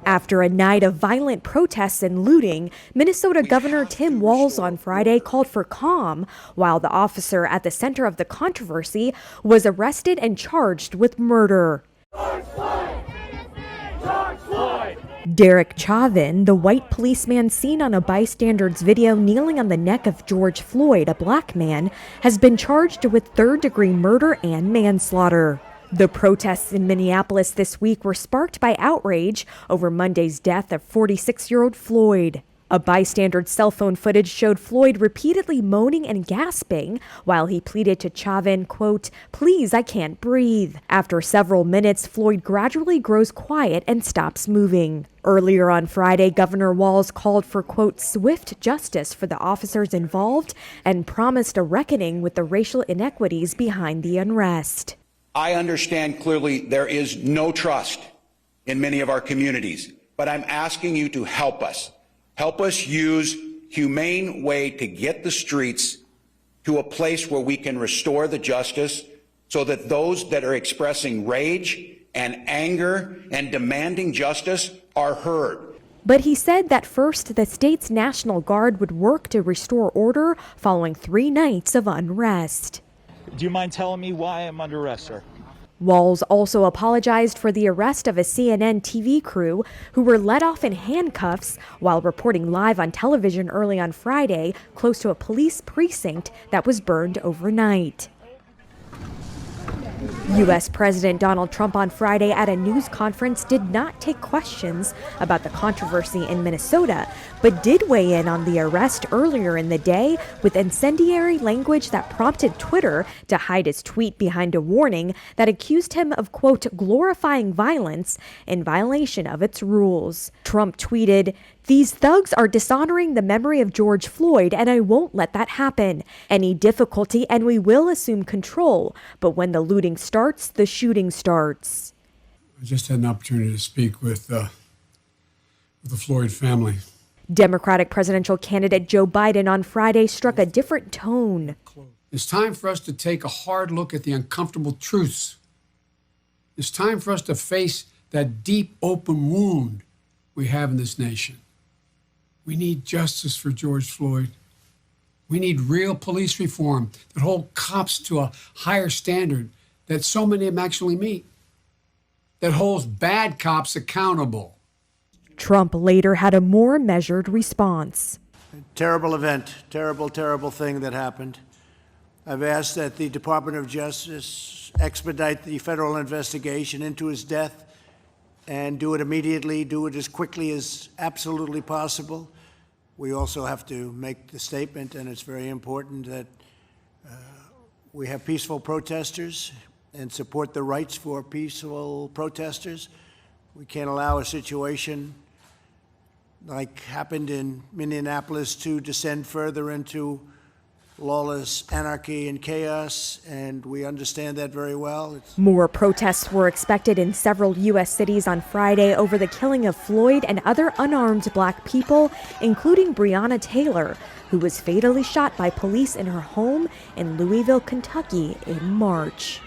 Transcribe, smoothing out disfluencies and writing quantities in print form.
After a night of violent protests and looting, Minnesota Governor Tim Walz on Friday called for calm, while the officer at the center of the controversy was arrested and charged with murder. George Floyd! George Floyd! Derek Chauvin, the white policeman seen on a bystander's video kneeling on the neck of George Floyd, a black man, has been charged with third-degree murder and manslaughter. The protests in Minneapolis this week were sparked by outrage over Monday's death of 46-year-old Floyd. A bystander's cell phone footage showed Floyd repeatedly moaning and gasping while he pleaded to Chauvin, quote, "Please, I can't breathe." After several minutes, Floyd gradually grows quiet and stops moving. Earlier on Friday, Governor Walz called for, quote, "swift justice for the officers involved" and promised a reckoning with the racial inequities behind the unrest. I understand clearly there is no trust in many of our communities, but I'm asking you to help us. Help us use humane way to get the streets to a place where we can restore the justice so that those that are expressing rage and anger and demanding justice are heard. But he said that first the state's National Guard would work to restore order following 3 nights of unrest. Do you mind telling me why I'm under arrest, sir? Walz also apologized for the arrest of a CNN TV crew who were let off in handcuffs while reporting live on television early on Friday close to a police precinct that was burned overnight. U.S. President Donald Trump on Friday at a news conference did not take questions about the controversy in Minnesota, but did weigh in on the arrest earlier in the day with incendiary language that prompted Twitter to hide his tweet behind a warning that accused him of, quote, glorifying violence in violation of its rules. Trump tweeted, "These thugs are dishonoring the memory of George Floyd, and I won't let that happen. Any difficulty, and we will assume control. But when the looting starts, the shooting starts." I just had an opportunity to speak with the Floyd family. Democratic presidential candidate Joe Biden on Friday struck a different tone. It's time for us to take a hard look at the uncomfortable truths. It's time for us to face that deep, open wound we have in this nation. We need justice for George Floyd. We need real police reform that hold cops to a higher standard that so many of them actually meet, that holds bad cops accountable. Trump later had a more measured response. Terrible event, terrible, terrible thing that happened. I've asked that the Department of Justice expedite the federal investigation into his death and do it immediately, do it as quickly as absolutely possible. We also have to make the statement, and it's very important, that we have peaceful protesters and support the rights for peaceful protesters. We can't allow a situation like happened in Minneapolis to descend further into lawless anarchy and chaos, and we understand that very well. More protests were expected in several U.S. cities on Friday over the killing of Floyd and other unarmed black people, including Breonna Taylor, who was fatally shot by police in her home in Louisville, Kentucky in March.